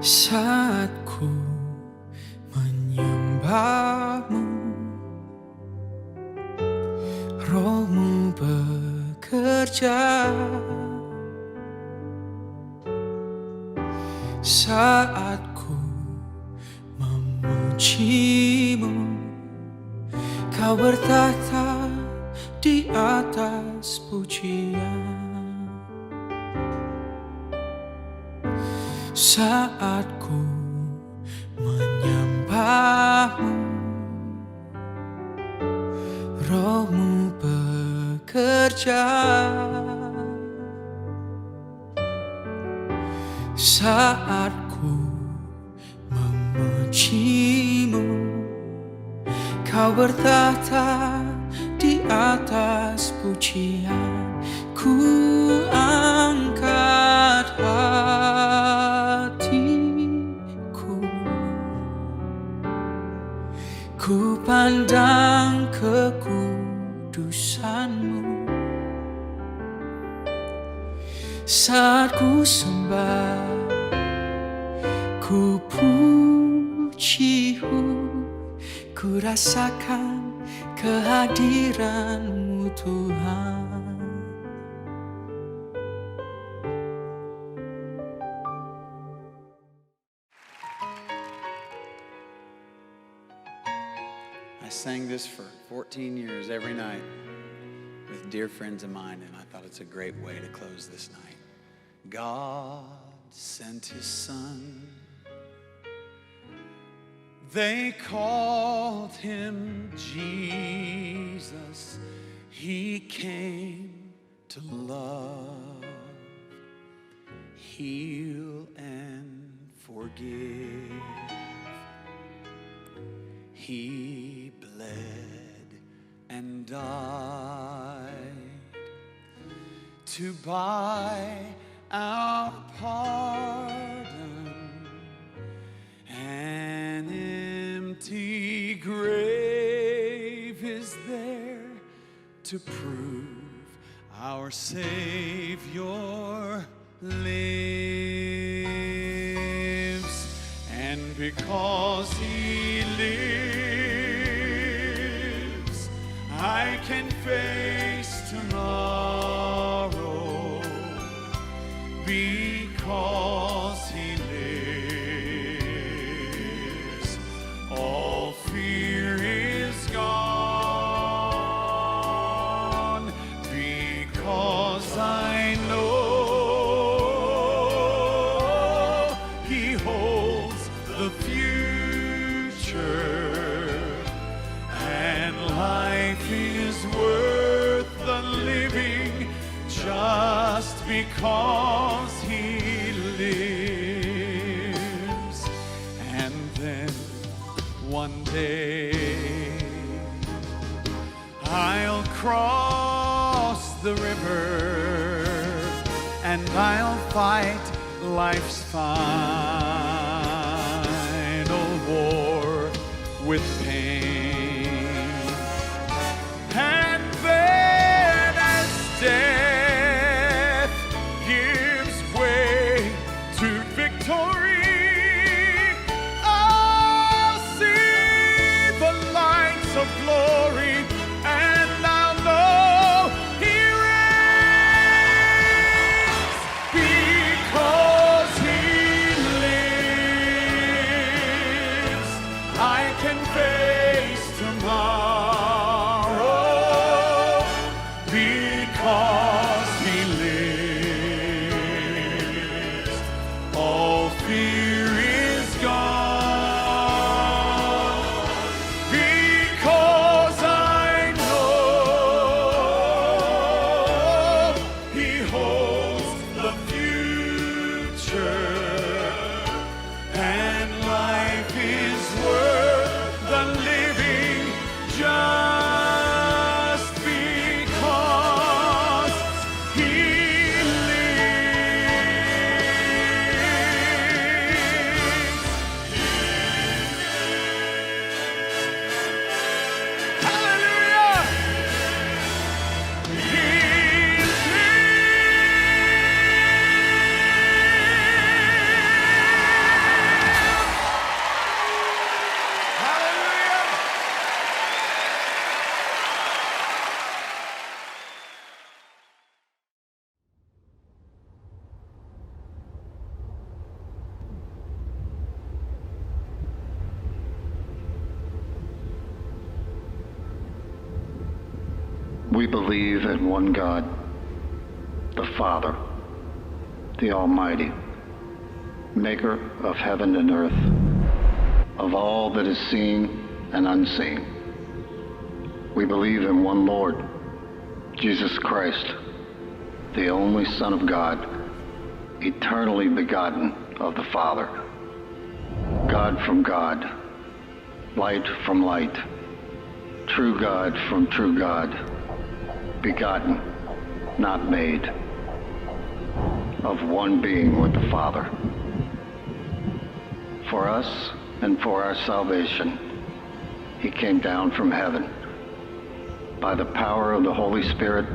Saat ku menyembahmu, Roh-Mu bekerja. Saat ku memuji-Mu, Kau bertahta di atas pujian. Saat ku menyembah-Mu, Roh-Mu bekerja. Saat ku memuji-Mu, Kau bertahta di atas pujian. Ku angkat hatiku, ku pandang kekudusan-Mu. Saat ku sembah, ku puji-Mu, ku rasakan kehadiran-Mu Tuhan. I sang this for 14 years every night with dear friends of mine, and I thought it's a great way to close this night. God sent His Son. They called Him Jesus. He came to love, heal, and forgive. He bled and died to buy our pardon. An empty grave is there to prove our Savior lives. And because He lives, I can face tomorrow. Because He lives, all fear is gone. Because I know He holds the future, and life is worth the living just because He lives. And then one day I'll cross the river, and I'll fight life's final war with pain. And then as death gives way to victory, I'll see the lights of glory, and I'll know He reigns. Because He lives, I can face We believe in one God, the Father, the Almighty, maker of heaven and earth, of all that is seen and unseen. We believe in one Lord, Jesus Christ, the only Son of God, eternally begotten of the Father, God from God, light from light, true God from true God, begotten, not made, of one being with the Father. For us and for our salvation, he came down from heaven. By the power of the Holy Spirit,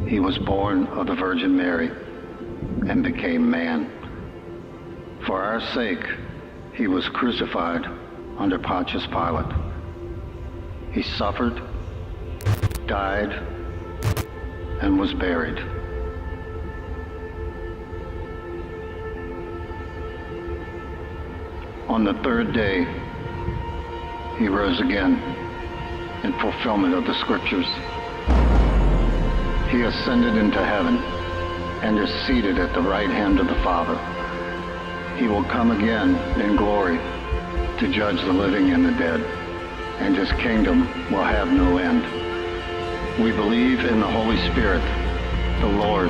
he was born of the Virgin Mary and became man. For our sake, he was crucified under Pontius Pilate. He suffered, died, and was buried. On the third day, he rose again in fulfillment of the scriptures. He ascended into heaven and is seated at the right hand of the Father. He will come again in glory to judge the living and the dead, and his kingdom will have no end. We believe in the Holy Spirit, the Lord,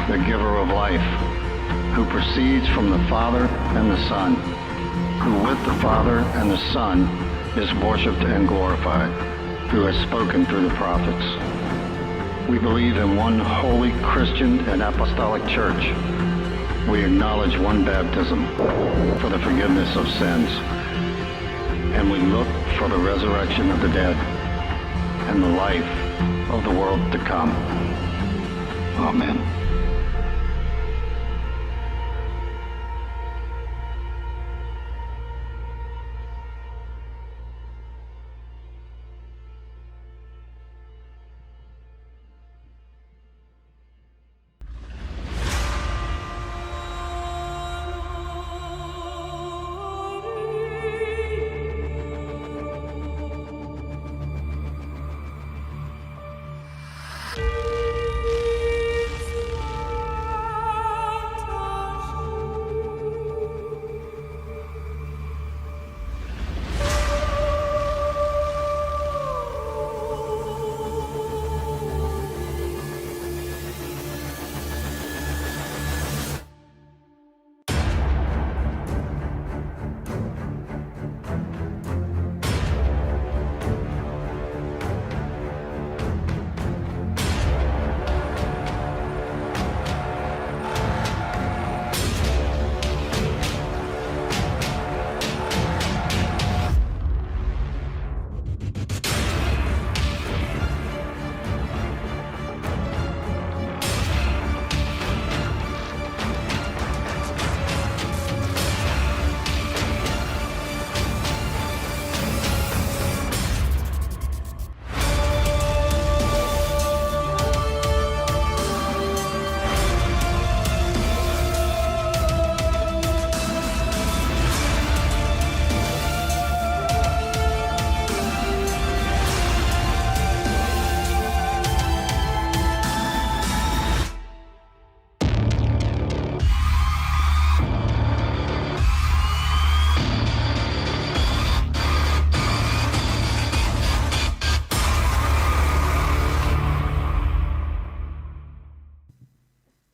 the giver of life, who proceeds from the Father and the Son, who with the Father and the Son is worshipped and glorified, who has spoken through the prophets. We believe in one holy Christian and apostolic church. We acknowledge one baptism for the forgiveness of sins, and we look for the resurrection of the dead and the life of the world to come. Amen.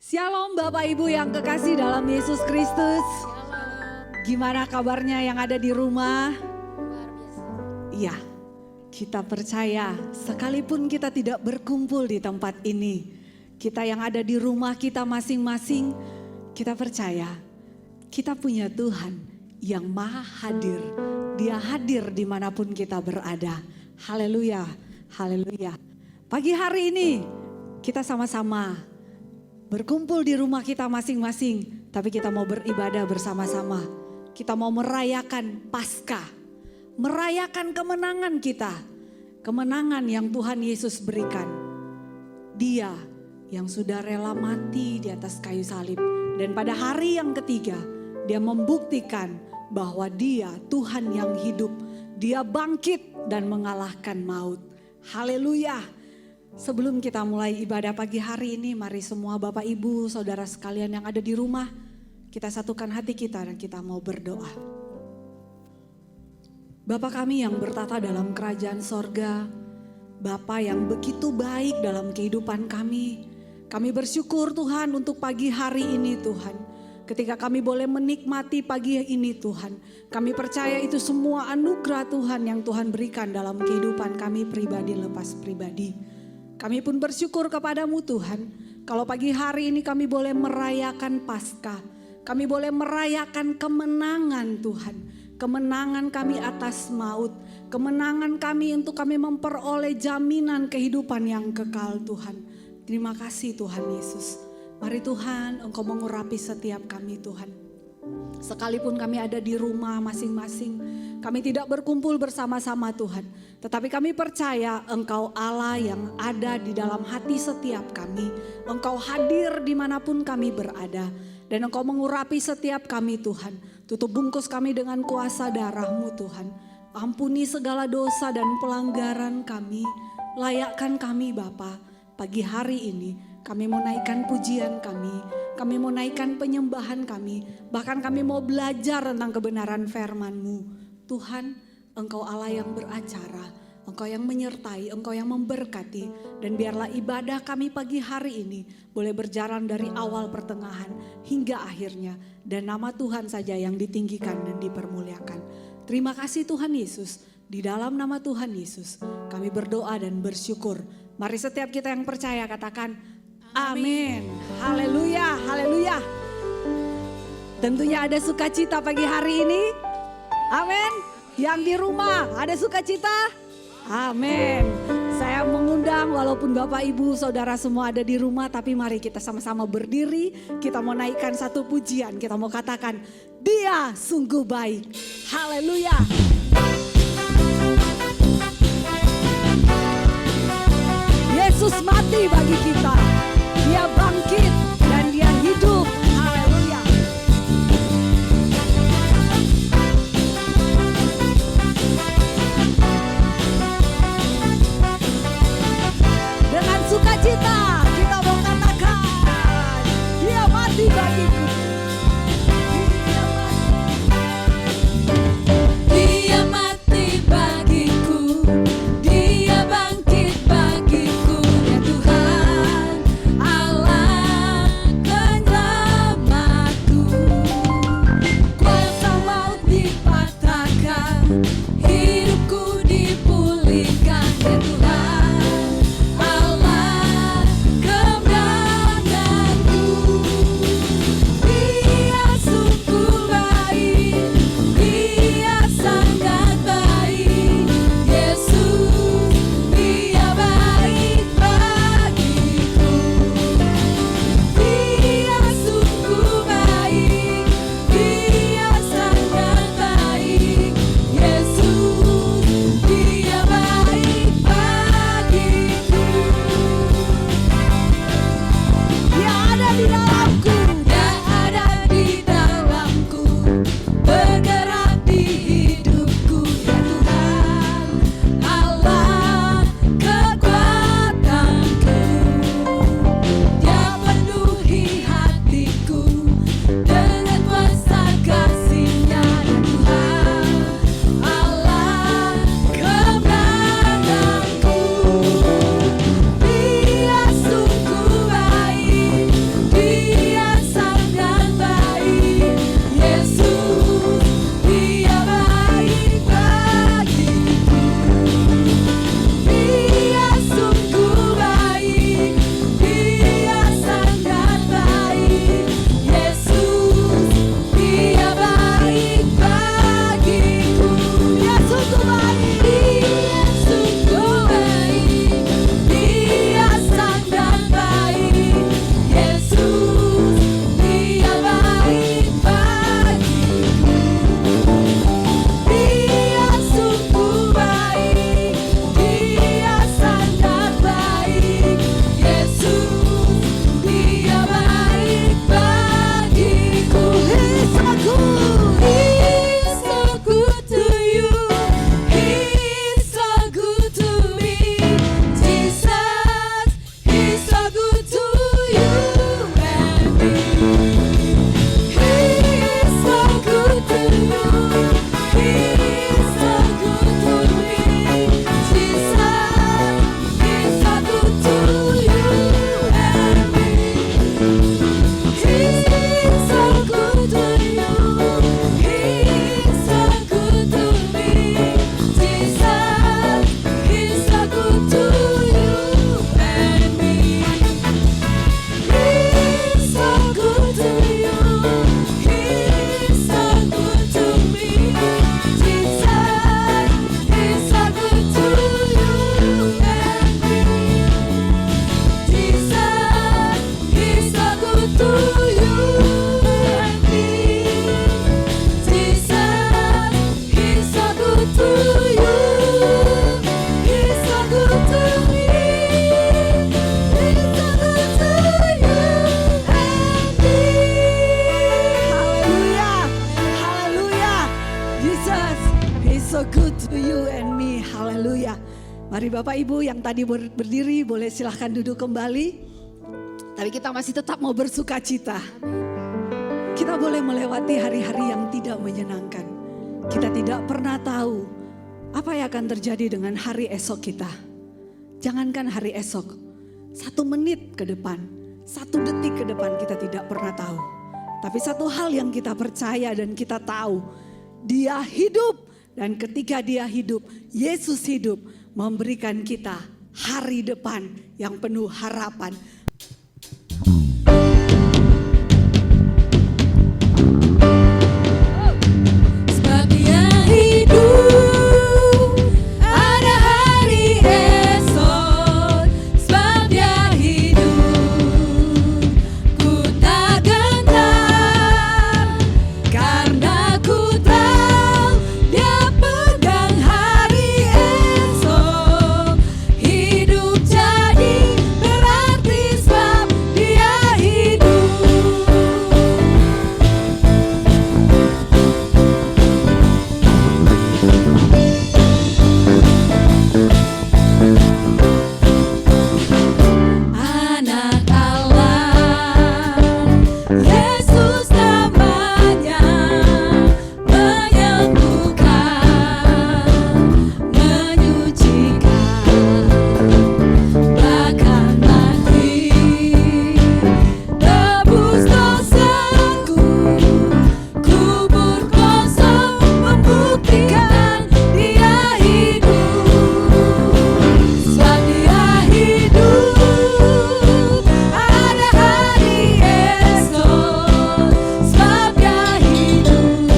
Shalom Bapak Ibu yang kekasih dalam Yesus Kristus. Gimana kabarnya yang ada di rumah? Iya, kita percaya sekalipun kita tidak berkumpul di tempat ini, kita yang ada di rumah kita masing-masing, kita percaya kita punya Tuhan yang maha hadir. Dia hadir dimanapun kita berada. Haleluya, haleluya. Pagi hari ini kita sama-sama berkumpul di rumah kita masing-masing, tapi kita mau beribadah bersama-sama. Kita mau merayakan Paskah, merayakan kemenangan kita, kemenangan yang Tuhan Yesus berikan. Dia yang sudah rela mati di atas kayu salib, dan pada hari yang ketiga dia membuktikan bahwa dia Tuhan yang hidup. Dia bangkit dan mengalahkan maut. Haleluya. Sebelum kita mulai ibadah pagi hari ini, mari semua Bapak Ibu, Saudara sekalian yang ada di rumah, kita satukan hati kita dan kita mau berdoa. Bapa kami yang bertata dalam kerajaan sorga, Bapa yang begitu baik dalam kehidupan kami bersyukur Tuhan untuk pagi hari ini Tuhan. Ketika kami boleh menikmati pagi ini Tuhan, kami percaya itu semua anugerah Tuhan yang Tuhan berikan dalam kehidupan kami pribadi lepas pribadi. Kami pun bersyukur kepadamu Tuhan, kalau pagi hari ini kami boleh merayakan Paskah, kami boleh merayakan kemenangan Tuhan, kemenangan kami atas maut, kemenangan kami untuk kami memperoleh jaminan kehidupan yang kekal Tuhan. Terima kasih Tuhan Yesus. Mari Tuhan Engkau mengurapi setiap kami Tuhan. Sekalipun kami ada di rumah masing-masing, kami tidak berkumpul bersama-sama Tuhan. Tetapi kami percaya Engkau Allah yang ada di dalam hati setiap kami. Engkau hadir dimanapun kami berada. Dan Engkau mengurapi setiap kami Tuhan. Tutup bungkus kami dengan kuasa darah-Mu Tuhan. Ampuni segala dosa dan pelanggaran kami. Layakkan kami Bapa. Pagi hari ini kami mau naikkan pujian kami mau naikkan penyembahan kami, bahkan kami mau belajar tentang kebenaran firman-Mu. Tuhan, Engkau Allah yang beracara, Engkau yang menyertai, Engkau yang memberkati, dan biarlah ibadah kami pagi hari ini boleh berjalan dari awal pertengahan hingga akhirnya, dan nama Tuhan saja yang ditinggikan dan dipermuliakan. Terima kasih Tuhan Yesus, di dalam nama Tuhan Yesus kami berdoa dan bersyukur. Mari setiap kita yang percaya katakan amin. Haleluya, haleluya. Tentunya ada sukacita pagi hari ini. Amin. Yang di rumah ada sukacita. Amin. Saya mengundang walaupun Bapak Ibu Saudara semua ada di rumah, tapi mari kita sama-sama berdiri. Kita mau naikkan satu pujian. Kita mau katakan Dia sungguh baik. Haleluya. Yesus mati bagi kita. Dia bangkit dan dia hidup. Haleluya. Dengan sukacita kita mau katakan dia mati bagiku. Dia mati bagiku, Dia bangkit bagiku, ya Tuhan. Mari Bapak Ibu yang tadi berdiri boleh silahkan duduk kembali. Tapi kita masih tetap mau bersuka cita. Kita boleh melewati hari-hari yang tidak menyenangkan. Kita tidak pernah tahu apa yang akan terjadi dengan hari esok kita. Jangankan hari esok, 1 menit ke depan, 1 detik ke depan kita tidak pernah tahu. Tapi satu hal yang kita percaya dan kita tahu, Dia hidup. Dan ketika Dia hidup, Yesus hidup, memberikan kita hari depan yang penuh harapan. Sebab Dia hidup, ada hari esok. Sebab Dia hidup, ku tak gentar, karena ku tahu Dia pegang hari esok. Hidup jadi berarti sebab Dia hidup. Anak Allah, Yesus namanya, menyembuhkan, menyucikan, bahkan mati, tebus dosaku, kubur kosong membuktikan Dia hidup. Sebab Dia hidup, ada hari esok. Sebab Dia hidup,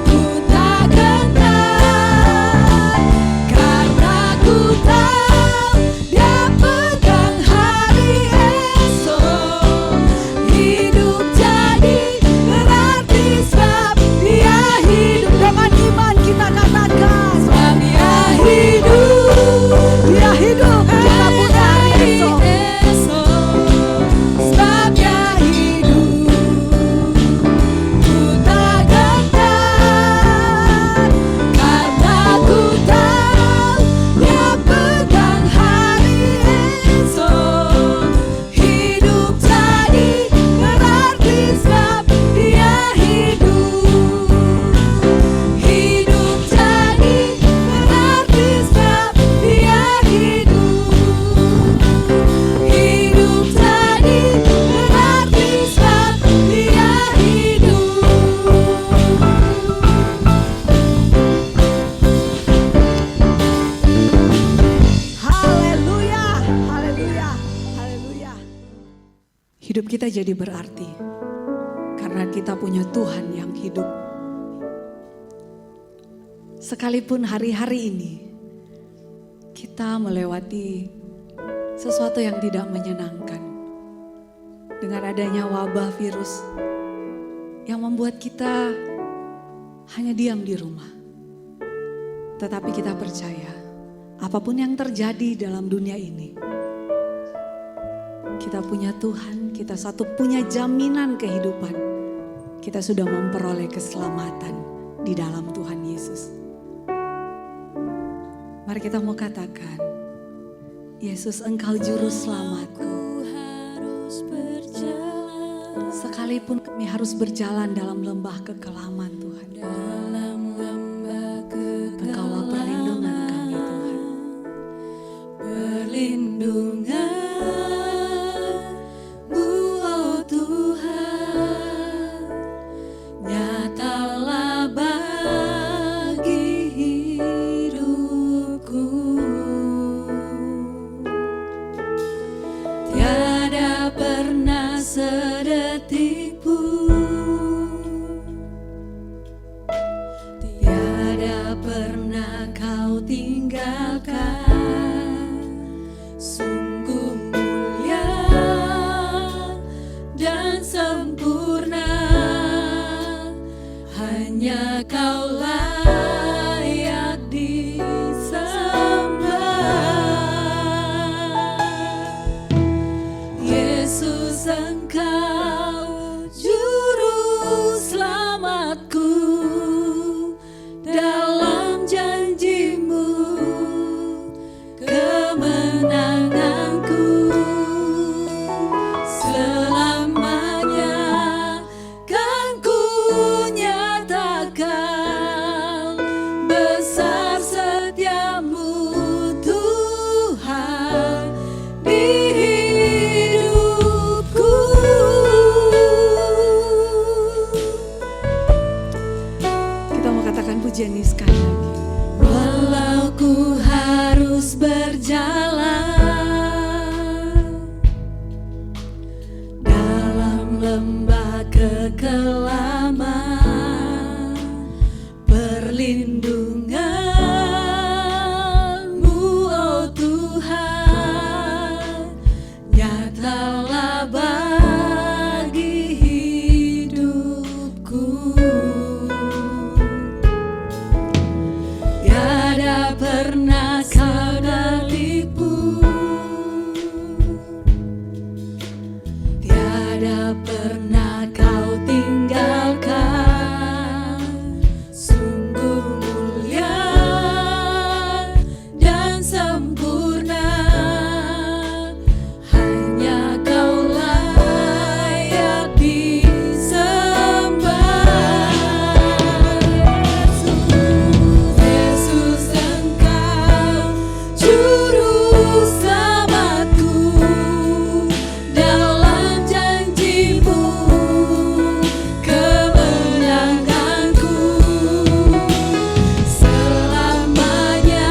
ku tak gentar, karena ku tahu Dia pegang hari esok. Hidup jadi berarti sebab Dia hidup. Dengan iman kita katakan, Sebab Dia hidup, Dia hidup, kita punya hari esok. Sebab Dia hidup, ku tak gentar, karena ku tahu Dia pegang hari esok. Hidup jadi berarti sebab Dia hidup. Hidup jadi berarti sebab Dia hidup. Hidup jadi berarti sebab Dia hidup. Haleluya, haleluya, haleluya. Hidup kita jadi berarti karena kita punya Tuhan yang hidup. Sekalipun hari-hari ini kita melewati sesuatu yang tidak menyenangkan. Dengan adanya wabah virus yang membuat kita hanya diam di rumah. Tetapi kita percaya apapun yang terjadi dalam dunia ini, kita punya Tuhan, kita satu punya jaminan kehidupan. Kita sudah memperoleh keselamatan di dalam Tuhan Yesus. Mari kita mau katakan, Yesus Engkau juru selamatku. Ku harus berjalan Sekalipun kami harus berjalan dalam lembah kekelaman Tuhan, dalam lembah Engkaulah perlindungan kami Tuhan. Perlindungan-Mu, oh Tuhan, nyatalah bagi hidupku. Tiada pernah sedetik pun, tiada pernah Kau tinggalkan. Sungguh mulia dan sempurna, hanya Kau layak disembah. Yesus Engkau juru selamatku, dalam janji-Mu lembah kekelaman, perlindungan-Mu, oh Tuhan, nyatalah bagi hidupku. Tiada pernah Kau tertipu, tiada pernah Kau tinggalkan. Sungguh mulia dan sempurna, hanya Kau layak disembah. Yesus, Engkau juru selamatku, dalam janji-Mu kemenanganku. Selamanya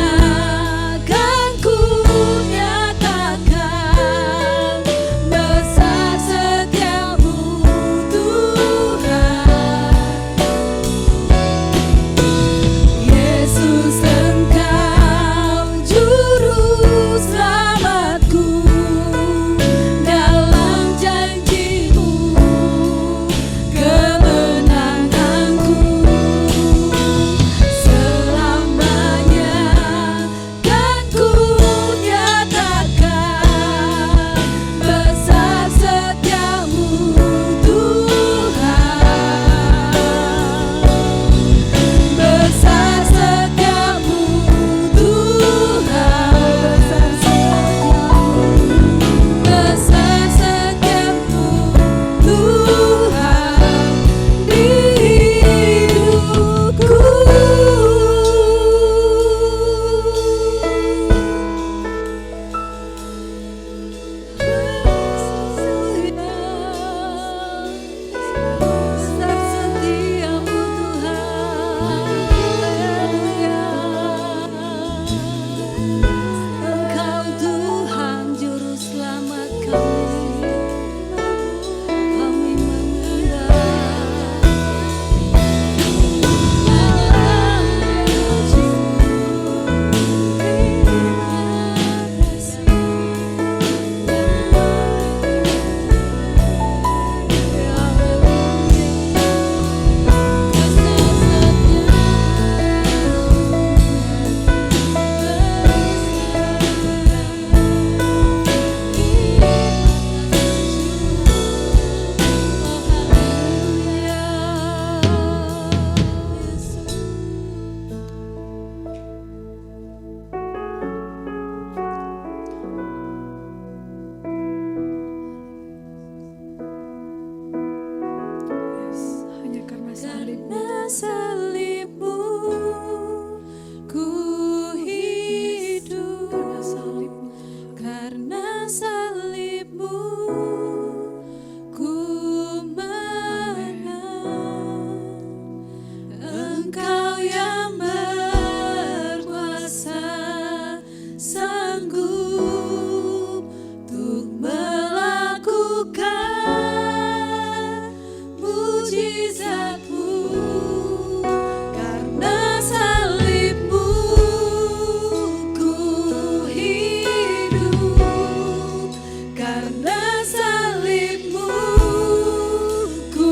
kan ku nyatakan besar setia-Mu, Tuhan. Yesus, Engkau juru selamatku, dalam janji-Mu kemenanganku. Selamanya kan ku nyatakan besar setia-Mu, Tuhan. Besar setia-Mu, Tuhan. Besar setia-Mu, Tuhan, di hidupku. Besar setia-Mu, Tuhan. Engkau Tuhan juru selamat kami, kami Hanya karena salib-Mu. Karena salib-Mu ku hidup, Karena salib-Mu. karena salib-Mu ku menang. Engkau yang berkuasa, sanggup untuk melakukan mujizat-Mu. Karena salib-Mu ku hidup, karena salib-Mu ku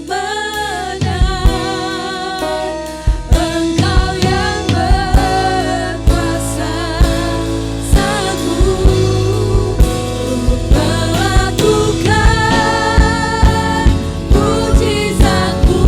menang. Engkau yang berkuasa, sanggup untuk melakukan mujizat-Mu.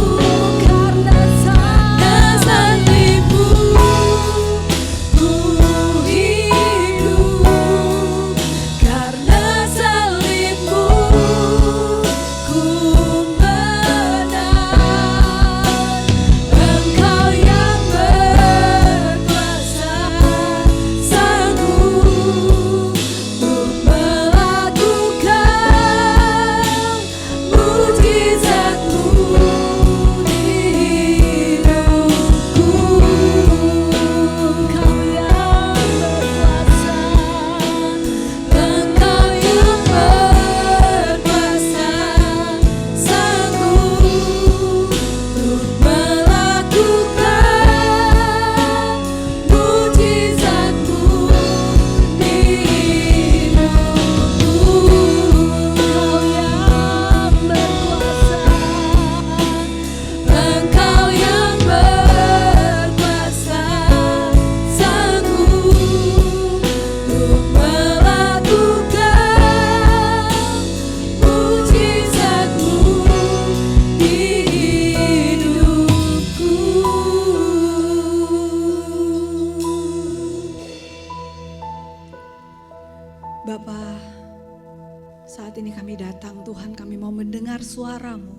Saat ini kami datang Tuhan, kami mau mendengar suara-Mu.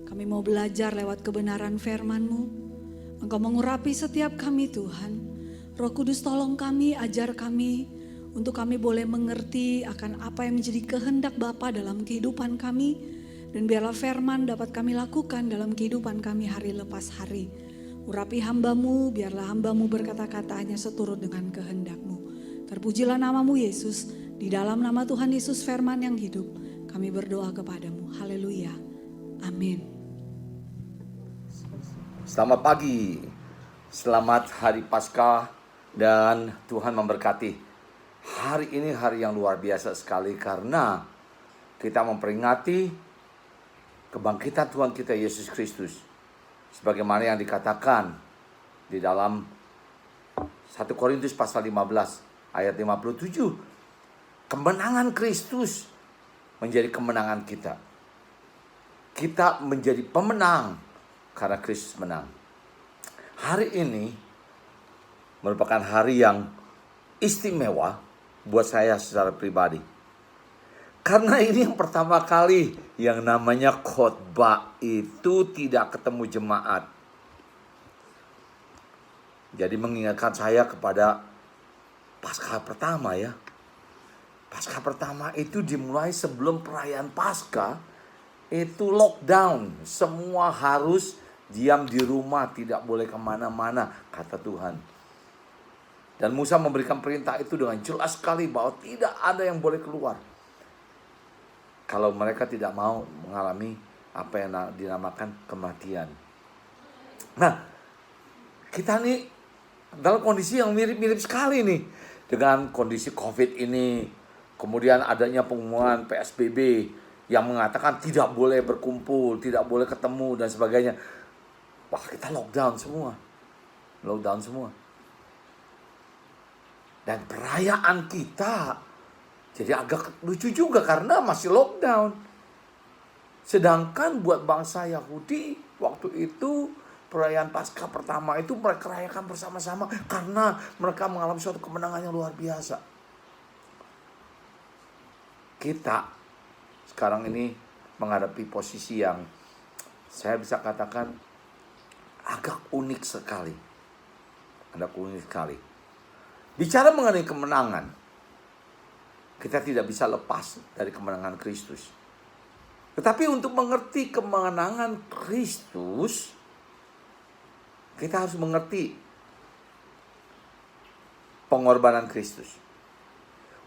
Kami mau belajar lewat kebenaran firman-Mu. Engkau mengurapi setiap kami Tuhan. Roh Kudus tolong kami, ajar kami. Untuk kami boleh mengerti akan apa yang menjadi kehendak Bapa dalam kehidupan kami. Dan biarlah firman dapat kami lakukan dalam kehidupan kami hari lepas hari. Urapi hamba-Mu, biarlah hamba-Mu berkata-kata hanya seturut dengan kehendak-Mu. Terpujilah nama-Mu Yesus. Di dalam nama Tuhan Yesus firman yang hidup, kami berdoa kepadamu. Haleluya. Amin. Selamat pagi, selamat hari Paskah dan Tuhan memberkati. Hari ini hari yang luar biasa sekali karena kita memperingati kebangkitan Tuhan kita Yesus Kristus. Sebagaimana yang dikatakan di dalam 1 Korintus pasal 15 ayat 57. Kemenangan Kristus menjadi kemenangan kita. Kita menjadi pemenang karena Kristus menang. Hari ini merupakan hari yang istimewa buat saya secara pribadi. Karena ini yang pertama kali yang namanya khotbah itu tidak ketemu jemaat. Jadi mengingatkan saya kepada Paskah pertama ya. Paskah pertama itu dimulai sebelum perayaan Paskah. Itu lockdown. Semua harus diam di rumah. Tidak boleh kemana-mana, kata Tuhan. Dan Musa memberikan perintah itu dengan jelas sekali bahwa tidak ada yang boleh keluar. Kalau mereka tidak mau mengalami apa yang dinamakan kematian. Nah, kita nih dalam kondisi yang mirip-mirip sekali nih. Dengan kondisi COVID ini. Kemudian adanya pengumuman PSBB yang mengatakan tidak boleh berkumpul, tidak boleh ketemu dan sebagainya. Wah, kita lockdown semua. Lockdown semua. Dan perayaan kita jadi agak lucu juga karena masih lockdown. Sedangkan buat bangsa Yahudi waktu itu perayaan Paskah pertama itu mereka rayakan bersama-sama karena mereka mengalami suatu kemenangan yang luar biasa. Kita sekarang ini menghadapi posisi yang saya bisa katakan agak unik sekali. Agak unik sekali. Bicara mengenai kemenangan, kita tidak bisa lepas dari kemenangan Kristus. Tetapi untuk mengerti kemenangan Kristus, kita harus mengerti pengorbanan Kristus.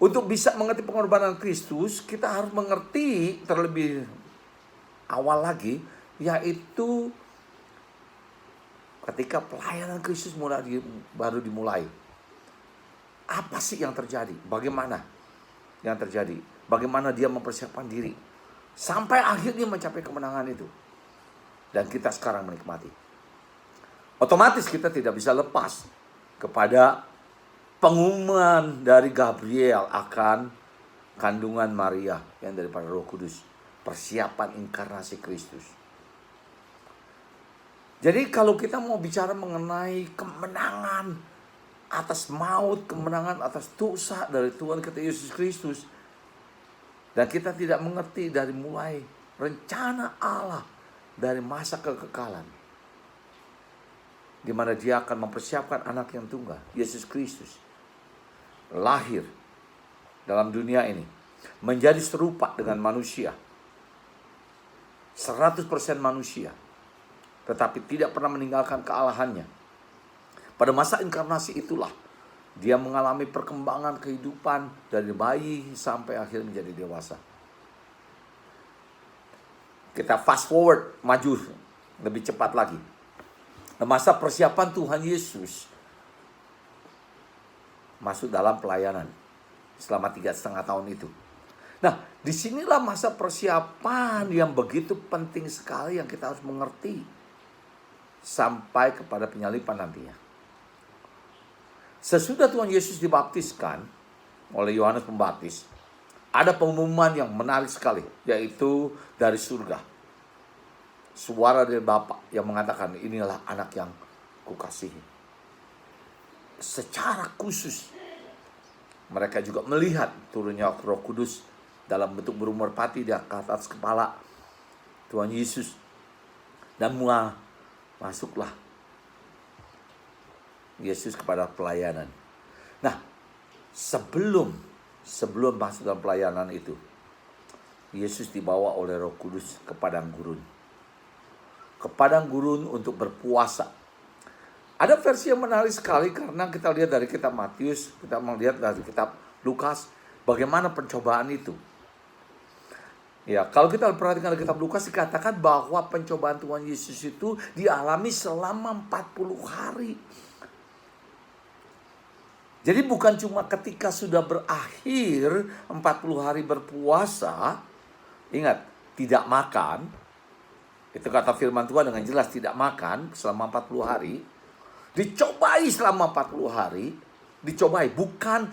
Untuk bisa mengerti pengorbanan Kristus, kita harus mengerti terlebih awal lagi, yaitu ketika pelayanan Kristus baru dimulai. Apa sih yang terjadi? Bagaimana yang terjadi? Bagaimana dia mempersiapkan diri sampai akhirnya mencapai kemenangan itu. Dan kita sekarang menikmati. Otomatis kita tidak bisa lepas kepada pengumuman dari Gabriel akan kandungan Maria yang daripada Roh Kudus. Persiapan inkarnasi Kristus. Jadi kalau kita mau bicara mengenai kemenangan atas maut, kemenangan atas dosa dari Tuhan kita Yesus Kristus. Dan kita tidak mengerti dari mulai rencana Allah dari masa kekekalan. Di mana dia akan mempersiapkan anak yang tunggal, Yesus Kristus. Lahir dalam dunia ini menjadi serupa dengan manusia, 100% manusia, tetapi tidak pernah meninggalkan kealahannya. Pada masa inkarnasi itulah dia mengalami perkembangan kehidupan dari bayi sampai akhir menjadi dewasa. Kita fast forward, maju lebih cepat lagi. Masa persiapan Tuhan Yesus masuk dalam pelayanan selama 3,5 tahun itu. Nah, disinilah masa persiapan yang begitu penting sekali yang kita harus mengerti sampai kepada penyalipan nantinya. Sesudah Tuhan Yesus dibaptiskan oleh Yohanes Pembaptis, ada pengumuman yang menarik sekali, yaitu dari surga. Suara dari Bapa yang mengatakan, inilah anak yang kukasihi. Secara khusus mereka juga melihat turunnya Roh Kudus dalam bentuk burung merpati di atas kepala Tuhan Yesus. Dan masuklah Yesus kepada pelayanan. Nah, sebelum masuk dalam pelayanan itu, Yesus dibawa oleh Roh Kudus ke padang gurun. Ke padang gurun untuk berpuasa. Ada versi yang menarik sekali karena kita lihat dari kitab Matius, kita melihat dari kitab Lukas, bagaimana pencobaan itu. Ya, kalau kita perhatikan dari kitab Lukas dikatakan bahwa pencobaan Tuhan Yesus itu dialami selama 40 hari. Jadi bukan cuma ketika sudah berakhir 40 hari berpuasa, ingat, tidak makan. Itu kata firman Tuhan dengan jelas, tidak makan selama 40 hari. Dicobai selama 40 hari, dicobai, bukan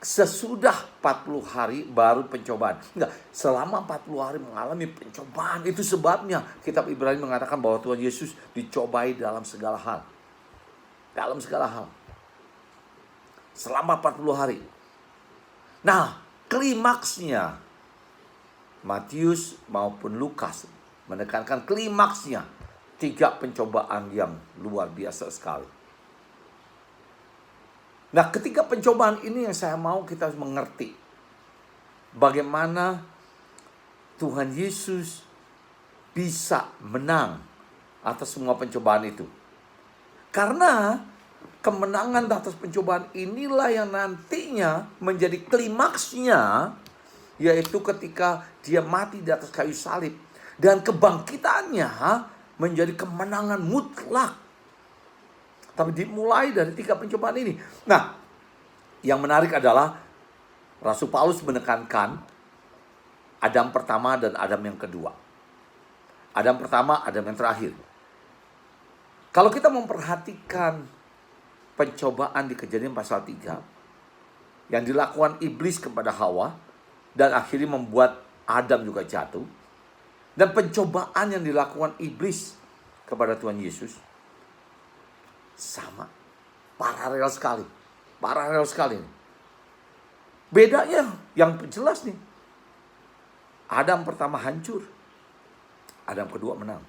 sesudah 40 hari baru pencobaan. Enggak, selama 40 hari mengalami pencobaan. Itu sebabnya kitab Ibrani mengatakan bahwa Tuhan Yesus dicobai dalam segala hal. Dalam segala hal. Selama 40 hari. Nah, klimaksnya Matius maupun Lukas menekankan klimaksnya 3 pencobaan yang luar biasa sekali. Nah, ketika pencobaan ini yang saya mau kita mengerti bagaimana Tuhan Yesus bisa menang atas semua pencobaan itu. Karena kemenangan atas pencobaan inilah yang nantinya menjadi klimaksnya, yaitu ketika dia mati di atas kayu salib. Dan kebangkitannya menjadi kemenangan mutlak. Tapi dimulai dari 3 pencobaan ini. Nah, yang menarik adalah Rasul Paulus menekankan Adam pertama dan Adam yang kedua. Adam pertama, Adam yang terakhir. Kalau kita memperhatikan pencobaan di Kejadian pasal 3 yang dilakukan iblis kepada Hawa dan akhirnya membuat Adam juga jatuh, dan pencobaan yang dilakukan iblis kepada Tuhan Yesus sama, paralel sekali. Bedanya yang jelas nih, Adam pertama hancur, Adam kedua menang.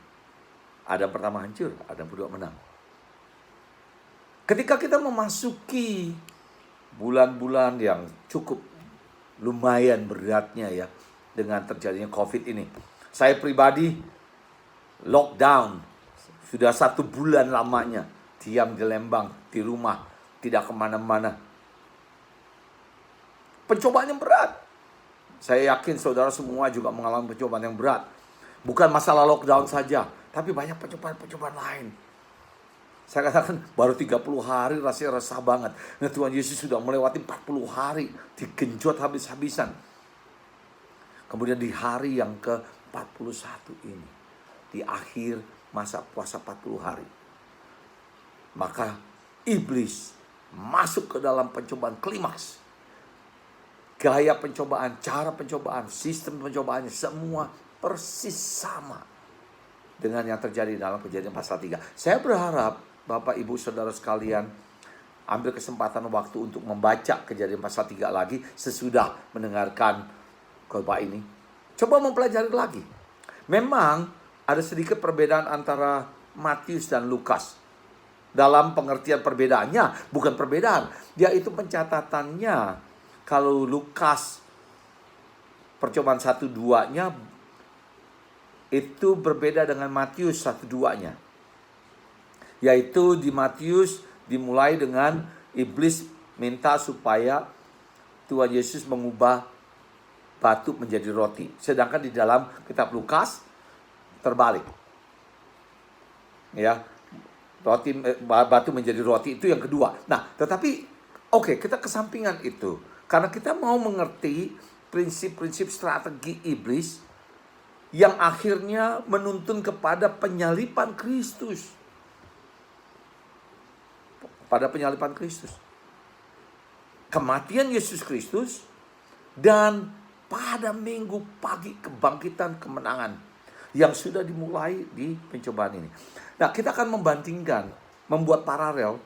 Adam pertama hancur, Adam kedua menang. Ketika kita memasuki bulan-bulan yang cukup lumayan beratnya ya, dengan terjadinya COVID ini, saya pribadi lockdown sudah 1 bulan lamanya, diam di Lembang, di rumah, tidak kemana-mana. Pencobaan yang berat. Saya yakin saudara semua juga mengalami pencobaan yang berat. Bukan masalah lockdown saja, tapi banyak pencobaan-pencobaan lain. Saya katakan baru 30 hari rasanya resah banget. Nah, Tuhan Yesus sudah melewati 40 hari, digenjot habis-habisan. Kemudian di hari yang ke-41 ini, di akhir masa puasa 40 hari, maka iblis masuk ke dalam pencobaan klimaks. Gaya pencobaan, cara pencobaan, sistem pencobaannya semua persis sama dengan yang terjadi dalam Kejadian pasal 3. Saya berharap Bapak Ibu Saudara sekalian ambil kesempatan waktu untuk membaca Kejadian pasal 3 lagi sesudah mendengarkan khotbah ini. Coba mempelajari lagi. Memang ada sedikit perbedaan antara Matius dan Lukas. Dalam pengertian perbedaannya, bukan perbedaan, yaitu pencatatannya. Kalau Lukas percobaan 1-2-nya itu berbeda dengan Matius 1-2-nya. Yaitu di Matius dimulai dengan iblis minta supaya Tuhan Yesus mengubah batu menjadi roti. Sedangkan di dalam kitab Lukas terbalik. Ya, batu menjadi roti itu yang kedua. Nah, tetapi oke, kita kesampingan itu. Karena kita mau mengerti prinsip-prinsip strategi iblis yang akhirnya menuntun kepada penyalipan Kristus. Pada penyalipan Kristus. Kematian Yesus Kristus dan pada minggu pagi kebangkitan kemenangan yang sudah dimulai di pencobaan ini. Nah, kita akan membandingkan, membuat paralel,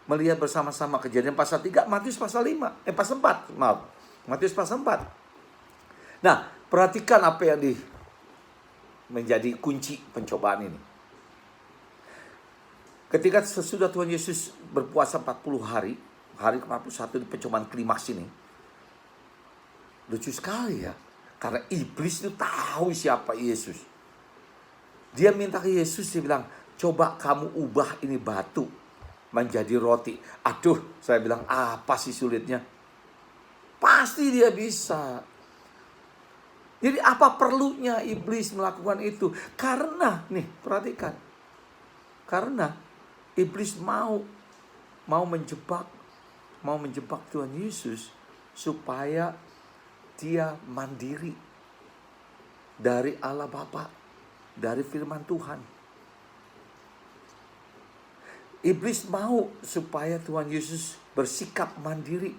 melihat bersama-sama Kejadian pasal 3, Matius pasal 4, Matius pasal 4. Nah, perhatikan apa yang menjadi kunci pencobaan ini. Ketika sesudah Tuhan Yesus berpuasa 40 hari, hari ke-41 di pencobaan klimaks ini, lucu sekali ya. Karena iblis itu tahu siapa Yesus. Dia minta ke Yesus, dia bilang, coba kamu ubah ini batu menjadi roti. Aduh, saya bilang, apa sih sulitnya? Pasti dia bisa. Jadi apa perlunya iblis melakukan itu? Karena, nih perhatikan. Karena iblis mau menjebak Tuhan Yesus supaya dia mandiri dari Allah Bapa, dari firman Tuhan. Iblis mau supaya Tuhan Yesus bersikap mandiri,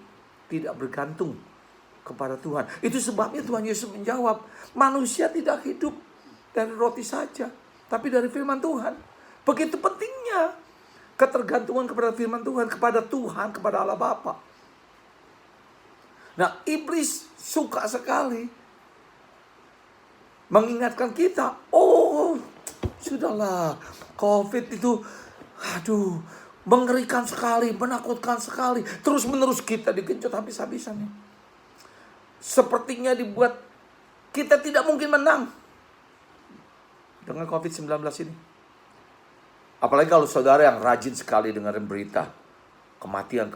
tidak bergantung kepada Tuhan. Itu sebabnya Tuhan Yesus menjawab, manusia tidak hidup dari roti saja, tapi dari firman Tuhan. Begitu pentingnya ketergantungan kepada firman Tuhan, kepada Allah Bapa. Nah, iblis suka sekali mengingatkan kita, oh, sudahlah, COVID itu, aduh, mengerikan sekali, menakutkan sekali. Terus-menerus kita digenjot habis-habisan. Sepertinya dibuat kita tidak mungkin menang dengan COVID-19 ini. Apalagi kalau saudara yang rajin sekali dengerin berita. Kematian.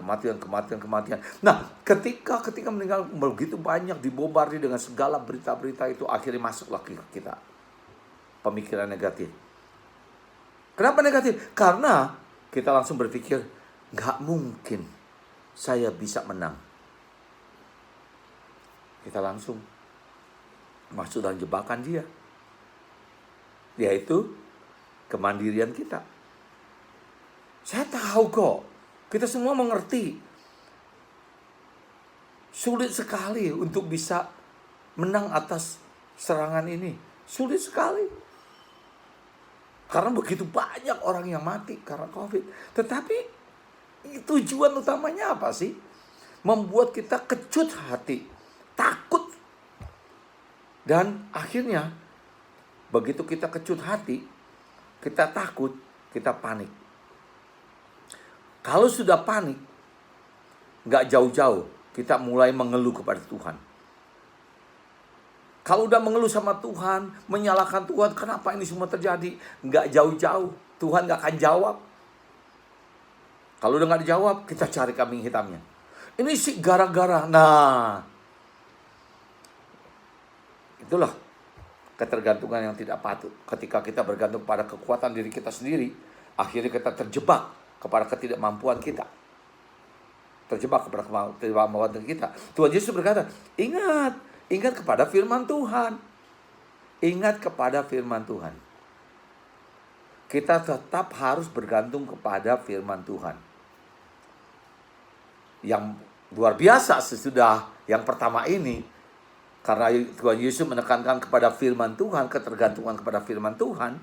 Nah, ketika meninggal begitu banyak dibombardir dengan segala berita-berita itu, akhirnya masuklah ke kita pemikiran negatif. Kenapa negatif? Karena kita langsung berpikir, gak mungkin saya bisa menang. Kita langsung masuk dalam jebakan dia, yaitu kemandirian kita. Saya tahu kok, kita semua mengerti. Sulit sekali untuk bisa menang atas serangan ini. Sulit sekali. Karena begitu banyak orang yang mati karena COVID. Tetapi tujuan utamanya apa sih? Membuat kita kecut hati, takut. Dan akhirnya begitu kita kecut hati, kita takut, kita panik. Kalau sudah panik, gak jauh-jauh, kita mulai mengeluh kepada Tuhan. Kalau udah mengeluh sama Tuhan, menyalahkan Tuhan, kenapa ini semua terjadi? Gak jauh-jauh, Tuhan gak akan jawab. Kalau udah gak dijawab, kita cari kambing hitamnya. Ini sih gara-gara. Nah, itulah ketergantungan yang tidak patut. Ketika kita bergantung pada kekuatan diri kita sendiri, akhirnya kita terjebak kepada ketidakmampuan kita. Terjebak kepada ketidakmampuan kita. Tuhan Yesus berkata, ingat kepada firman Tuhan. Ingat kepada firman Tuhan. Kita tetap harus bergantung kepada firman Tuhan. Yang luar biasa sesudah yang pertama ini, karena Tuhan Yesus menekankan kepada firman Tuhan, ketergantungan kepada firman Tuhan,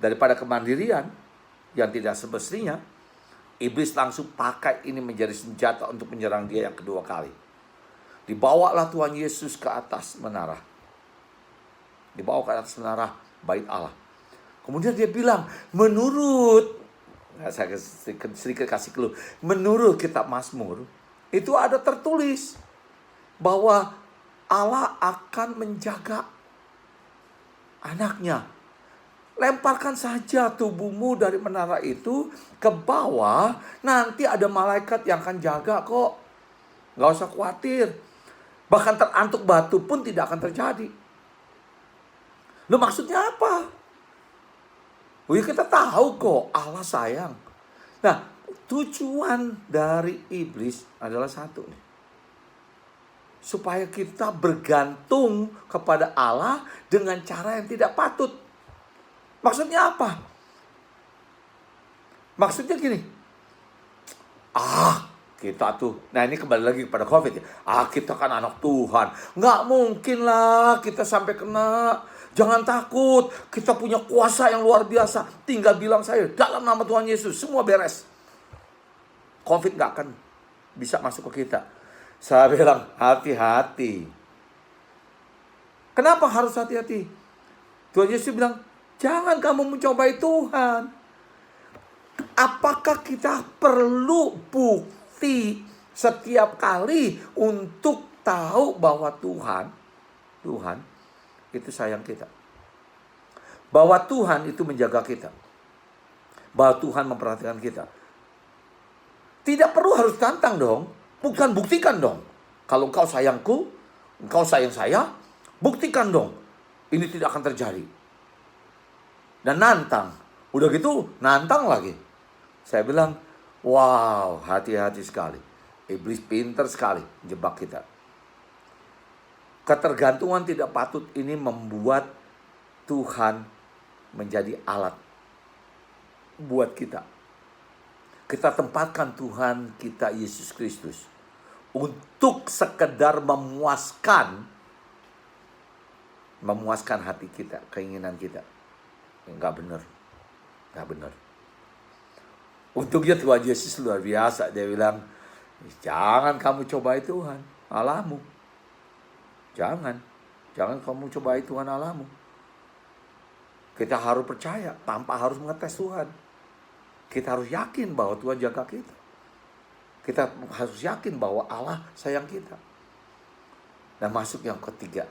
daripada kemandirian yang tidak semestinya, iblis langsung pakai ini menjadi senjata untuk menyerang dia yang kedua kali. Dibawalah Tuhan Yesus ke atas menara. Dibawa ke atas menara bait Allah. Kemudian dia bilang, saya sedikit kasih clue, menurut kitab Mazmur, itu ada tertulis bahwa Allah akan menjaga anaknya. Lemparkan saja tubuhmu dari menara itu ke bawah. Nanti ada malaikat yang akan jaga kok. Gak usah khawatir. Bahkan terantuk batu pun tidak akan terjadi. Loh, maksudnya apa? Ya kita tahu kok Allah sayang. Nah, tujuan dari iblis adalah satu nih. Supaya kita bergantung kepada Allah dengan cara yang tidak patut. Maksudnya apa? Maksudnya gini. Kita tuh. Nah, ini kembali lagi kepada COVID ya. Kita kan anak Tuhan. Nggak mungkin lah kita sampai kena. Jangan takut. Kita punya kuasa yang luar biasa. Tinggal bilang saya, dalam nama Tuhan Yesus, semua beres. COVID nggak akan bisa masuk ke kita. Saya bilang, hati-hati. Kenapa harus hati-hati? Tuhan Yesus bilang, jangan kamu mencobai Tuhan. Apakah kita perlu bukti setiap kali untuk tahu bahwa Tuhan itu sayang kita? Bahwa Tuhan itu menjaga kita. Bahwa Tuhan memperhatikan kita. Tidak perlu harus tantang dong. Bukan buktikan dong. Kalau engkau sayangku, engkau sayang saya, buktikan dong. Ini tidak akan terjadi. Dan nantang. Udah gitu nantang lagi. Saya bilang, wow, hati-hati sekali. Iblis pintar sekali jebak kita. Ketergantungan tidak patut ini membuat Tuhan menjadi alat buat kita. Kita tempatkan Tuhan kita Yesus Kristus untuk sekedar memuaskan hati kita, keinginan kita. Enggak benar. Enggak benar. Untuknya Tuhan Yesus luar biasa. Dia bilang, jangan kamu cobai Tuhan Allahmu. Jangan kamu cobai Tuhan Allahmu. Kita harus percaya tanpa harus mengetes Tuhan. Kita harus yakin bahwa Tuhan jaga kita. Kita harus yakin bahwa Allah sayang kita. Dan masuk yang ketiga.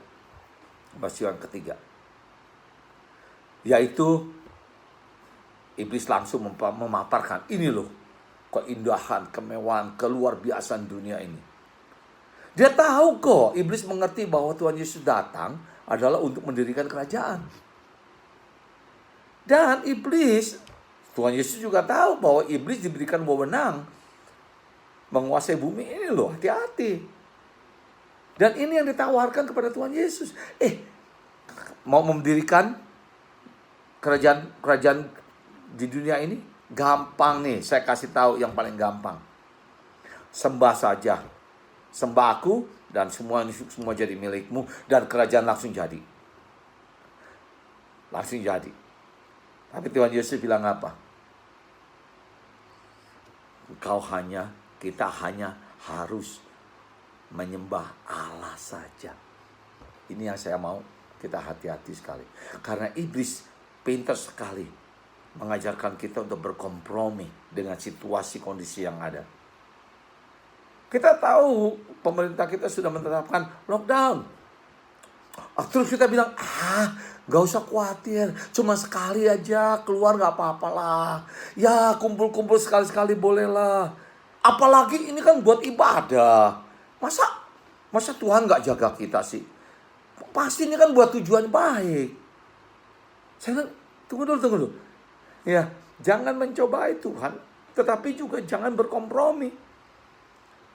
Yaitu iblis langsung memaparkan, ini loh keindahan, kemewahan, keluar biasaan dunia ini. Dia tahu kok, iblis mengerti bahwa Tuhan Yesus datang adalah untuk mendirikan kerajaan. Dan Tuhan Yesus juga tahu bahwa iblis diberikan wewenang menguasai bumi ini loh, hati-hati. Dan ini yang ditawarkan kepada Tuhan Yesus. Mau mendirikan kerajaan di dunia ini? Gampang nih, saya kasih tahu yang paling gampang. Sembah saja. Sembah aku dan semua jadi milikmu dan kerajaan langsung jadi. Langsung jadi. Tapi Tuhan Yesus bilang apa? Kita hanya harus menyembah Allah saja. Ini yang saya mau kita hati-hati sekali. Karena iblis pintar sekali mengajarkan kita untuk berkompromi dengan situasi kondisi yang ada. Kita tahu pemerintah kita sudah menetapkan lockdown. Terus kita bilang, gak usah khawatir, cuma sekali aja keluar gak apa-apalah. Ya kumpul-kumpul sekali-sekali bolehlah. Apalagi ini kan buat ibadah. Masa Tuhan gak jaga kita sih? Pasti ini kan buat tujuan baik. Saya bilang, tunggu dulu. Ya, jangan mencobai Tuhan, tetapi juga jangan berkompromi.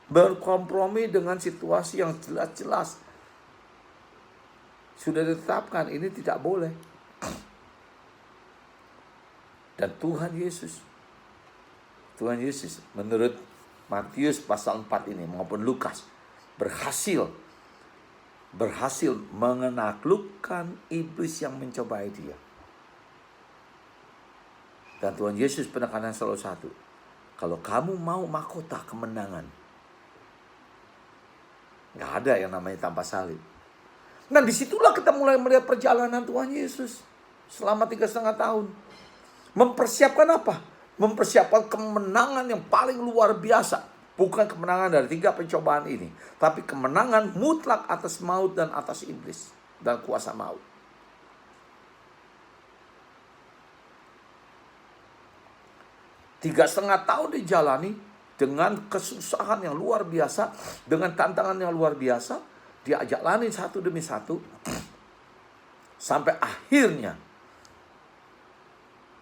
Berkompromi dengan situasi yang jelas-jelas sudah ditetapkan, ini tidak boleh. Dan Tuhan Yesus menurut Matius pasal 4 ini maupun Lukas berhasil menaklukkan iblis yang mencobai dia. Dan Tuhan Yesus penekanan selalu satu. Kalau kamu mau mahkota kemenangan, gak ada yang namanya tanpa salib. Nah disitulah kita mulai melihat perjalanan Tuhan Yesus selama 3,5 tahun. Mempersiapkan apa? Mempersiapkan kemenangan yang paling luar biasa. Bukan kemenangan dari 3 pencobaan ini, tapi kemenangan mutlak atas maut dan atas iblis dan kuasa maut. Tiga setengah tahun dijalani dengan kesusahan yang luar biasa, dengan tantangan yang luar biasa, dia jalani satu demi satu, sampai akhirnya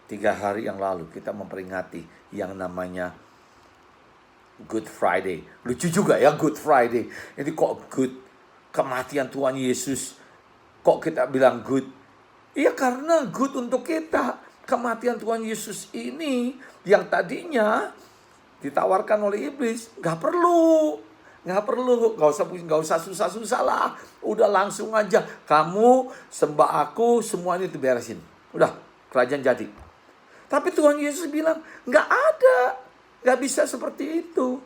3 hari yang lalu kita memperingati yang namanya Good Friday. Lucu juga ya Good Friday. Ini kok good? Kematian Tuhan Yesus. Kok kita bilang good? Iya karena good untuk kita. Kematian Tuhan Yesus ini yang tadinya ditawarkan oleh iblis. Gak perlu. Gak usah susah-susah lah. Udah langsung aja. Kamu sembah aku, semua ini diberesin. Udah, kerajaan jadi. Tapi Tuhan Yesus bilang, gak ada. Gak bisa seperti itu.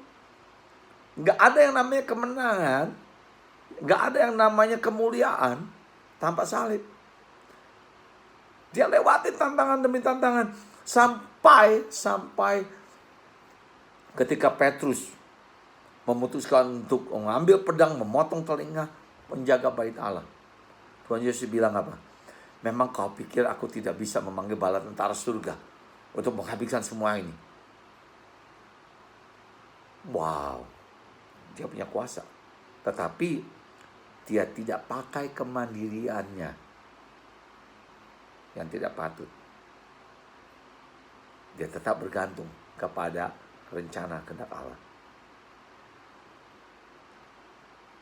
Gak ada yang namanya kemenangan. Gak ada yang namanya kemuliaan tanpa salib. Dia lewatin tantangan demi tantangan sampai ketika Petrus memutuskan untuk mengambil pedang, memotong telinga penjaga bait Allah. Tuhan Yesus bilang apa? Memang kau pikir aku tidak bisa memanggil bala tentara surga untuk menghabiskan semua ini? Wow, dia punya kuasa. Tetapi dia tidak pakai kemandiriannya yang tidak patut. Dia tetap bergantung kepada rencana kehendak Allah.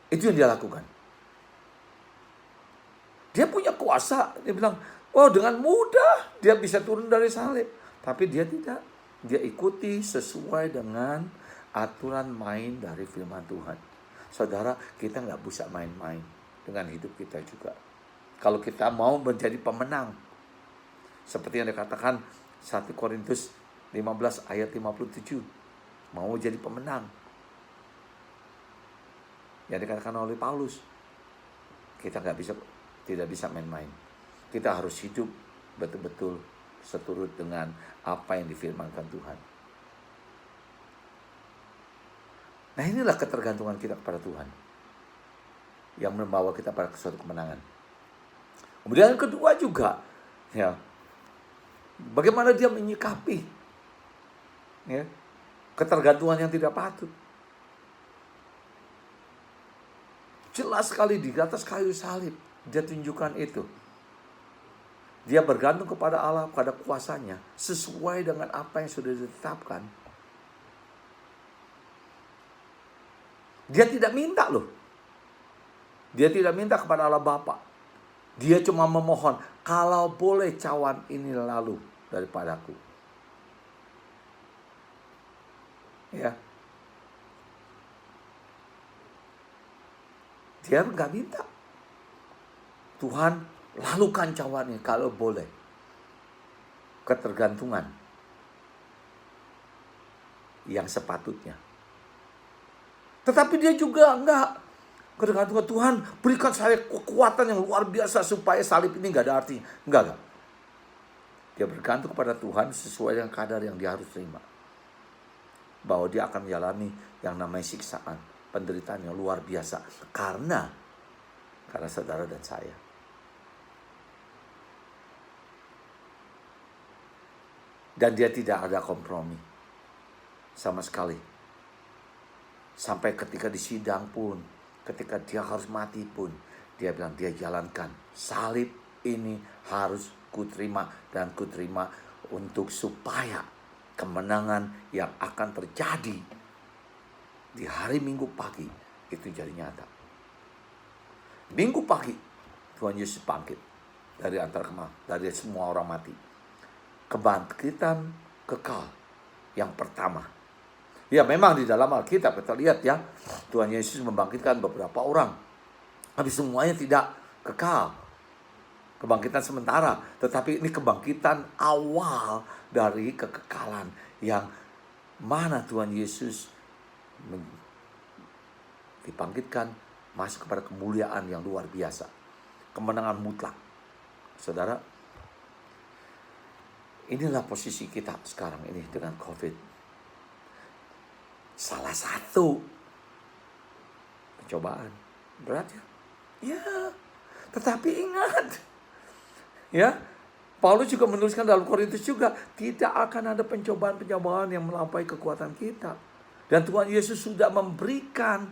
Itu yang dia lakukan. Dia punya kuasa. Dia bilang, oh dengan mudah dia bisa turun dari salib. Tapi dia tidak. Dia ikuti sesuai dengan aturan main dari firman Tuhan. Saudara, kita nggak bisa main-main dengan hidup kita juga. Kalau kita mau menjadi pemenang. Seperti yang dikatakan 1 Korintus 15 ayat 57. Mau jadi pemenang. Yang dikatakan oleh Paulus. Kita tidak bisa main-main. Kita harus hidup betul-betul seturut dengan apa yang difirmankan Tuhan. Nah, inilah ketergantungan kita kepada Tuhan yang membawa kita pada suatu kemenangan. Kemudian yang kedua juga, ya, bagaimana dia menyikapi ya, ketergantungan yang tidak patut. Jelas sekali di atas kayu salib dia tunjukkan itu. Dia bergantung kepada Allah, pada kuasanya, sesuai dengan apa yang sudah ditetapkan. Dia tidak minta loh. Dia tidak minta kepada Allah Bapa. Dia cuma memohon, kalau boleh cawan ini lalu daripadaku. Ya. Dia nggak minta. Tuhan, lalukan cawan ini kalau boleh. Ketergantungan yang sepatutnya. Tetapi dia juga enggak. Ketergantungan Tuhan, berikan saya kekuatan yang luar biasa supaya salib ini enggak ada artinya. Enggak. Dia bergantung kepada Tuhan sesuai dengan kadar yang dia harus terima. Bahwa dia akan menjalani yang namanya siksaan, penderitaan yang luar biasa. Karena saudara dan saya. Dan dia tidak ada kompromi sama sekali. Sampai ketika di sidang pun, ketika dia harus mati pun, dia bilang dia jalankan. Salib ini harus kuterima dan kuterima untuk supaya kemenangan yang akan terjadi di hari Minggu pagi itu jadi nyata. Minggu pagi Tuhan Yesus bangkit dari dari semua orang mati. Kebangkitan kekal yang pertama. Ya memang di dalam Alkitab kita lihat ya, Tuhan Yesus membangkitkan beberapa orang. Tapi semuanya tidak kekal. Kebangkitan sementara. Tetapi ini kebangkitan awal dari kekekalan. Yang mana Tuhan Yesus dibangkitkan masuk kepada kemuliaan yang luar biasa. Kemenangan mutlak. Saudara, inilah posisi kita sekarang ini dengan COVID. Salah satu pencobaan. Berat ya? Ya. Tetapi ingat. Ya. Paulus juga menuliskan dalam Korintus juga. Tidak akan ada pencobaan-pencobaan yang melampaui kekuatan kita. Dan Tuhan Yesus sudah memberikan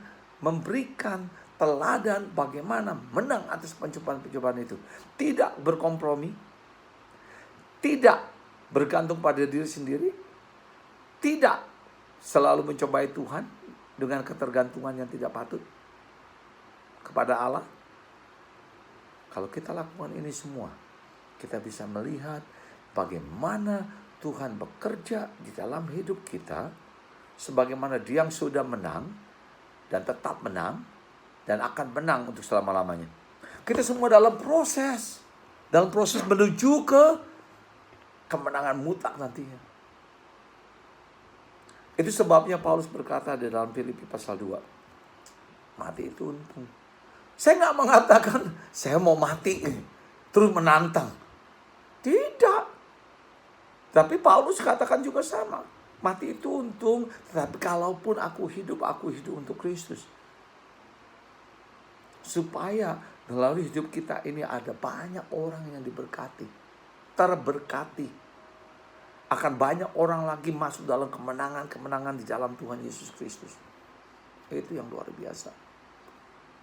teladan bagaimana menang atas pencobaan-pencobaan itu. Tidak berkompromi. Tidak bergantung pada diri sendiri. Tidak selalu mencobai Tuhan dengan ketergantungan yang tidak patut kepada Allah. Kalau kita lakukan ini semua, kita bisa melihat bagaimana Tuhan bekerja di dalam hidup kita, sebagaimana Dia yang sudah menang dan tetap menang dan akan menang untuk selama-lamanya. Kita semua dalam proses menuju ke kemenangan mutlak nantinya. Itu sebabnya Paulus berkata di dalam Filipi pasal 2. Mati itu untung. Saya nggak mengatakan saya mau mati terus menantang. Tidak. Tapi Paulus katakan juga sama. Mati itu untung, tetapi kalaupun aku hidup untuk Kristus. Supaya melalui hidup kita ini ada banyak orang yang diberkati. Terberkati. Akan banyak orang lagi masuk dalam kemenangan-kemenangan di dalam Tuhan Yesus Kristus. Itu yang luar biasa.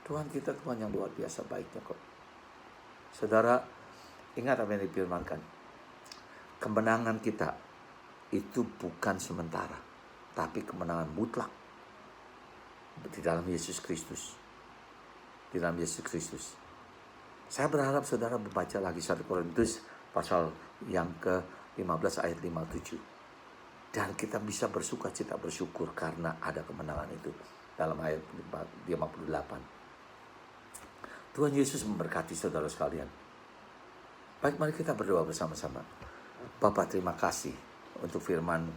Tuhan kita Tuhan yang luar biasa baiknya kok. Saudara, ingat apa yang difirmankan. Kemenangan kita itu bukan sementara, tapi kemenangan mutlak di dalam Yesus Kristus. Di dalam Yesus Kristus. Saya berharap saudara membaca lagi 1 Korintus pasal yang ke-15 ayat 57. Dan kita bisa bersukacita bersyukur karena ada kemenangan itu. Dalam ayat 58. Tuhan Yesus memberkati saudara sekalian. Baik, mari kita berdoa bersama-sama. Bapa, terima kasih untuk firman-Mu.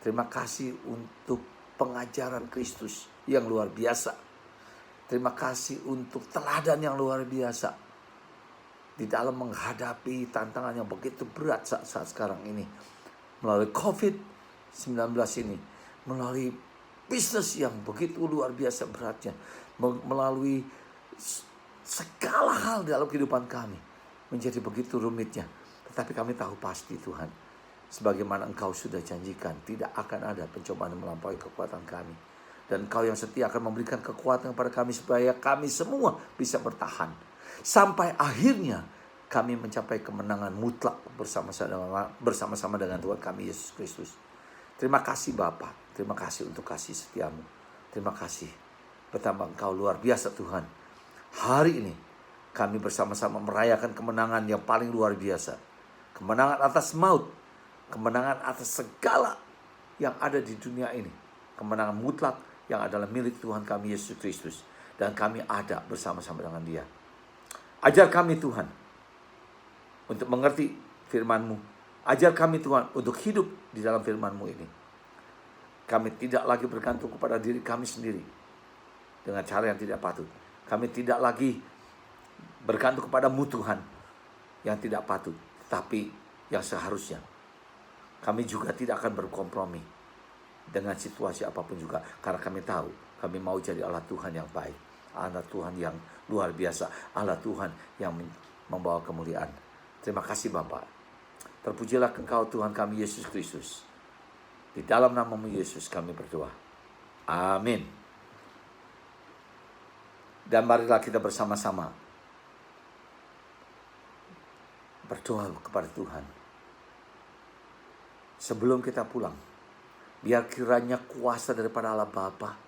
Terima kasih untuk pengajaran Kristus yang luar biasa. Terima kasih untuk teladan yang luar biasa. Di dalam menghadapi tantangan yang begitu berat saat sekarang ini. Melalui COVID-19 ini. Melalui bisnis yang begitu luar biasa beratnya. Melalui segala hal dalam kehidupan kami. Menjadi begitu rumitnya. Tetapi kami tahu pasti Tuhan, sebagaimana Engkau sudah janjikan, tidak akan ada pencobaan yang melampaui kekuatan kami. Dan Engkau yang setia akan memberikan kekuatan kepada kami supaya kami semua bisa bertahan. Sampai akhirnya kami mencapai kemenangan mutlak bersama-sama dengan Tuhan kami Yesus Kristus. Terima kasih Bapa, terima kasih untuk kasih setiamu. Terima kasih betapa Engkau luar biasa Tuhan. Hari ini kami bersama-sama merayakan kemenangan yang paling luar biasa. Kemenangan atas maut. Kemenangan atas segala yang ada di dunia ini. Kemenangan mutlak yang adalah milik Tuhan kami Yesus Kristus. Dan kami ada bersama-sama dengan Dia. Ajar kami Tuhan untuk mengerti firman-Mu. Ajar kami Tuhan untuk hidup di dalam firman-Mu ini. Kami tidak lagi bergantung kepada diri kami sendiri dengan cara yang tidak patut. Kami tidak lagi bergantung kepada-Mu Tuhan yang tidak patut. Tapi yang seharusnya. Kami juga tidak akan berkompromi dengan situasi apapun juga. Karena kami tahu kami mau jadi Allah Tuhan yang baik. Allah Tuhan yang luar biasa. Allah Tuhan yang membawa kemuliaan. Terima kasih Bapa. Terpujilah Engkau Tuhan kami Yesus Kristus. Di dalam nama-Mu Yesus kami berdoa. Amin. Dan marilah kita bersama-sama berdoa kepada Tuhan. Sebelum kita pulang, biar kiranya kuasa daripada Allah Bapa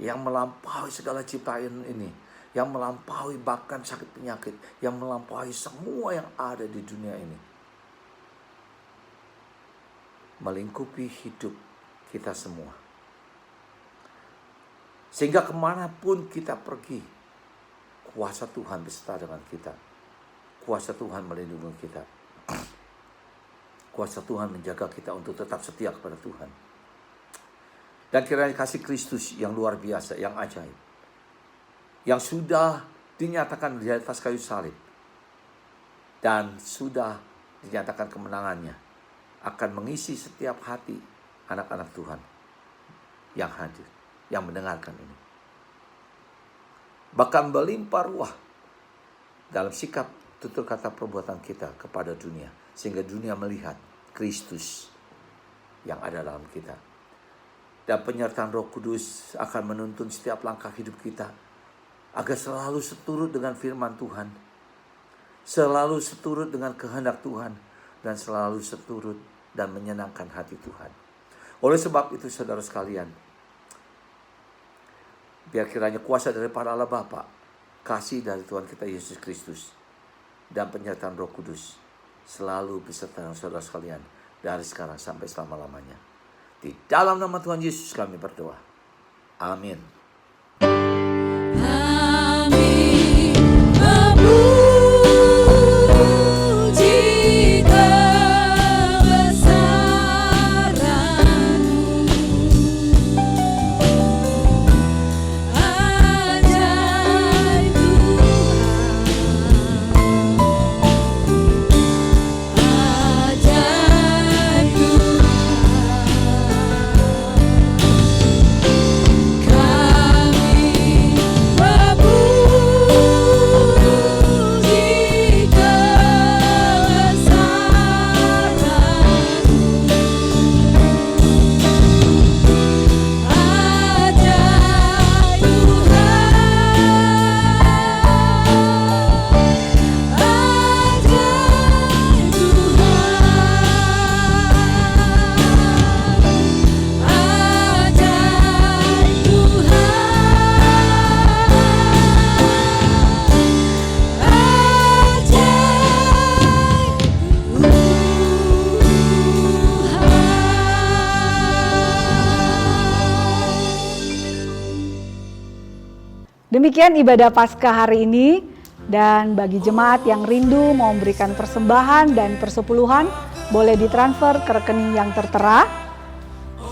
yang melampaui segala ciptaan ini, yang melampaui bahkan sakit penyakit, yang melampaui semua yang ada di dunia ini, melingkupi hidup kita semua. Sehingga kemanapun kita pergi, kuasa Tuhan beserta dengan kita. Kuasa Tuhan melindungi kita. Kuasa Tuhan menjaga kita untuk tetap setia kepada Tuhan. Dan kiranya kasih Kristus yang luar biasa, yang ajaib, yang sudah dinyatakan di atas kayu salib, dan sudah dinyatakan kemenangannya, akan mengisi setiap hati anak-anak Tuhan yang hadir, yang mendengarkan ini. Bahkan berlimpah ruah dalam sikap tutur kata perbuatan kita kepada dunia. Sehingga dunia melihat Kristus yang ada dalam kita. Dan penyertaan Roh Kudus akan menuntun setiap langkah hidup kita. Agar selalu seturut dengan firman Tuhan. Selalu seturut dengan kehendak Tuhan. Dan selalu seturut dan menyenangkan hati Tuhan. Oleh sebab itu saudara sekalian, biar kiranya kuasa daripada Allah Bapa, kasih dari Tuhan kita Yesus Kristus, dan penyertaan Roh Kudus selalu beserta dengan saudara sekalian dari sekarang sampai selama-lamanya. Di dalam nama Tuhan Yesus kami berdoa. Amin. Amin. Memuji kebesaran-Mu, ajaib Demikian ibadah Paskah hari ini, dan bagi jemaat yang rindu mau memberikan persembahan dan persepuluhan, boleh ditransfer ke rekening yang tertera.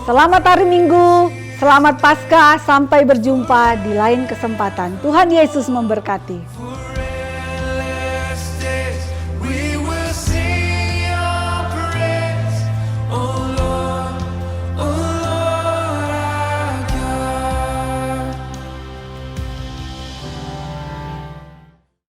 Selamat hari Minggu, selamat Paskah, sampai berjumpa di lain kesempatan. Tuhan Yesus memberkati.